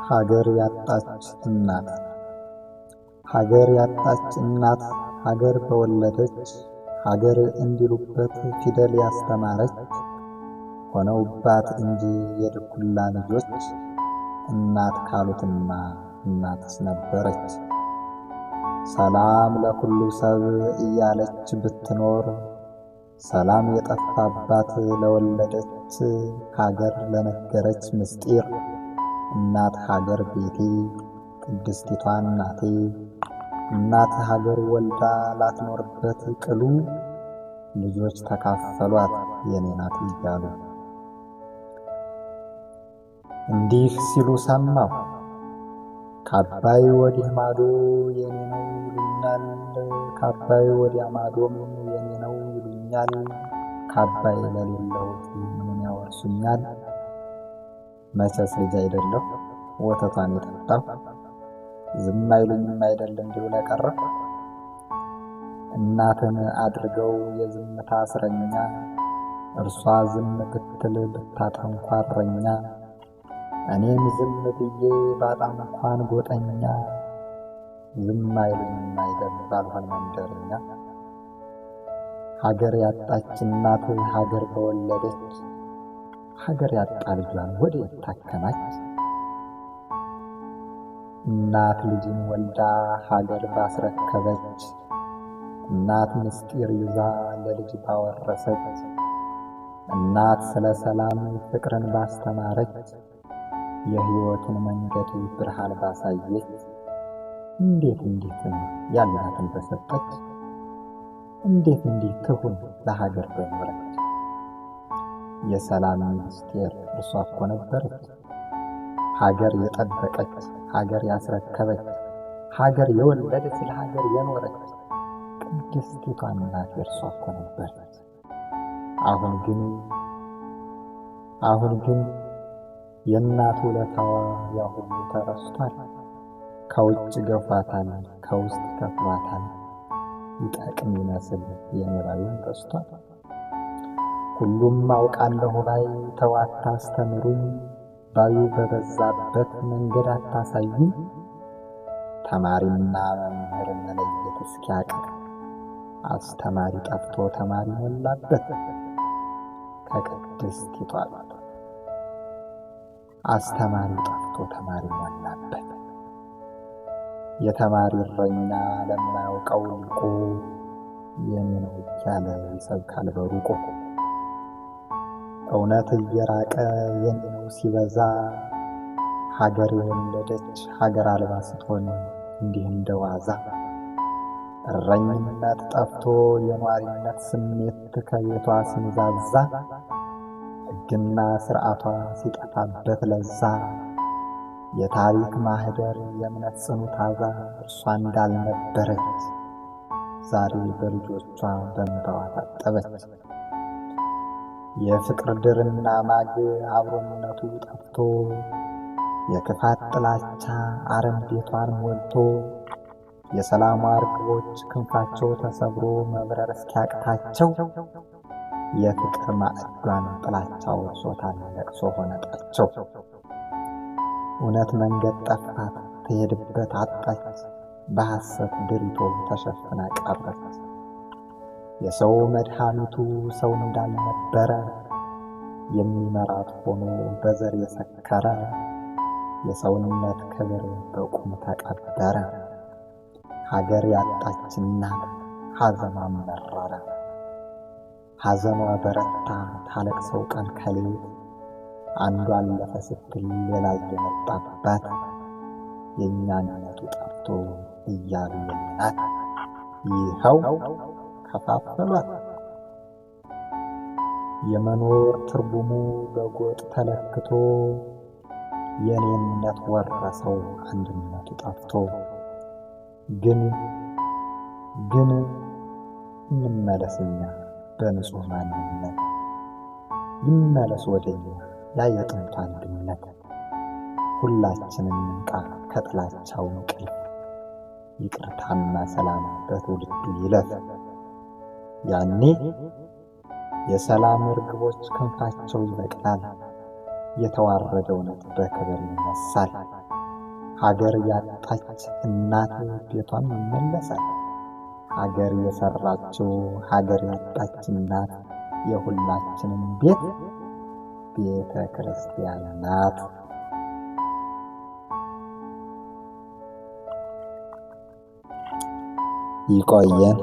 ሀገር ያጣች እናት ሀገር ያጣች እናት ሀገር በወለደች ሀገር እንዲሉበት ፊደል ያስተማረች ሆነውባት እንጂ የድኩላ ልጆች እናት ካሉትማ እናትስ ነበረች። ሰላም ለኩሉ ሰብ እያለች ብትኖር ሰላም የጠፋባት ለወለደች ሀገር ለነገረች ምስጢር እናት ሀገር ቤቴ ቅድስቲቷ እናቴ እናት ሀገር ወልዳ ላትኖርበት ቅሉ ልጆች ተካፈሏት የኔ ናት እያሉ እንዲህ ሲሉ ሰማሁ። ከአባይ ወዲህ ማዶ የኔ ነው ይሉኛል፣ ከአባይ ወዲያ ማዶም የኔ ነው ይሉኛል። ከአባይ ለሌለሁት ምን ያወርሱኛል? መቼስ ልጅ አይደለሁ ወተቷን የጠጣሁ ዝም አይሉኝም አይደል እንዲሁ ለቀረሁ። እናትን አድርገው የዝምታ እስረኛ እርሷ ዝም ብትል ብታጠንኳረኛ እኔም ዝም ብዬ ባጣም እንኳን ጎጠኛ ዝም አይሉኝም አይደል ባልሆን መንደረኛ። ሀገር ያጣች እናት ሀገር በወለደች ሀገር ያጣ ልጇን ወዴት ታከማች? እናት ልጅን ወልዳ ሀገር ባስረከበች እናት ምስጢር ይዛ ለልጅ ባወረሰች እናት ስለ ሰላም ፍቅርን ባስተማረች የሕይወትን መንገድ ብርሃን ባሳየች እንዴት ያላትን በሰጠች እንዴት ትሁን ለሀገር በኖረች። የሰላም ምስጢር እርሷ እኮ ነበረች። ሀገር የጠበቀች ሀገር ያስረከበች ሀገር የወለደች ለሀገር የኖረች ቅድስቲቷ እናት እርሷ እኮ ነበረች። አሁን ግን የእናት ውለታዋ ያሁሉ ተረስቷል። ከውጭ ገፏታል፣ ከውስጥ ከፍሏታል። ይጠቅም ይመስል የኔባዩን ረስቷል። ሁሉም አውቃለሁ ባይ ተው አታስተምሩኝ ባዩ በበዛበት መንገድ አታሳዩኝ። ተማሪና መምህር መለየት እስኪያቅት አስተማሪ ጠፍቶ ተማሪ ሞላበት። ከቅድስቲቷ አስተማሪ ጠፍቶ ተማሪ ሞላበት። የተማሪ እረኛ ለማያውቀው ልቆ የኔ ነው እያለ ይሰብካል በሩቁ። እውነት እየራቀ የኔ ነው ሲበዛ ሀገር የወለደች ሀገር አልባ ስትሆን እንዲህ እንደዋዛ። እረኝነት ጠፍቶ የኗሪነት ስሜት ከቤቷ ሲንዛዛ ሕግና ስርዓቷ ሲጠፋበት ለዛ የታሪክ ማህደር የእምነት ጽኑ ታዛ እርሷ እንዳልነበረች ዛሬ በልጆቿ በእንባዋ ታጠበች። የፍቅር ድርና ማግ አብሮነቱ ጠፍቶ የክፋት ጥላቻ አረም ቤቷን ሞልቶ የሰላሟ ርግቦች ክንፋቸው ተሰብሮ መብረር እስኪያቅታቸው የፍቅር ማዕዷን ጥላቻው ወርሶታል ለቅሶ ሆነጣቸው። እውነት መንገድ ጠፋት ትሄድበት አጣች በሐሰት ድሪቶ ተሸፍና ቀረች። የሰው መድኃኒቱ ሰው እንዳልነበረ የሚመራት ሆኖ በዘር የሰከረ የሰውነት ክብር በቁም ተቀበረ። ሀገር ያጣች እናት ሐዘኗ መረረ። ሐዘኗ በረታ ታለቅሰው ቀን ከሌት አንዷ አለፈ ስትል ሌላ እየመጣባት የእኛነቱ ጠፍቶ እያሉ የምናት ይኸው ከፋፈሏት። የመኖር ትርጉሙ በጎጥ ተለክቶ የኔነት ወረሰው አንድነቱ ጠፍቶ ግን እንመለስኛ በንጹህ ማንነት ይመለስ ወደኛ ያ የጥንቱ አንድነት። ሁላችንም እንቃ ከጥላቻው እንቅልፍ ይቅርታና ሰላም በትውልዱ ይለፍ። ያኔ የሰላም ርግቦች ክንፋቸው ይበቅላል፣ የተዋረደ እውነት በክብር ይነሳል። ሀገር ያጣች እናት ቤቷም ይመለሳል። ሀገር የሰራችው ሀገር ያጣች እናት የሁላችንም ቤት ቤተ ክርስቲያን ናት። ይቆየን።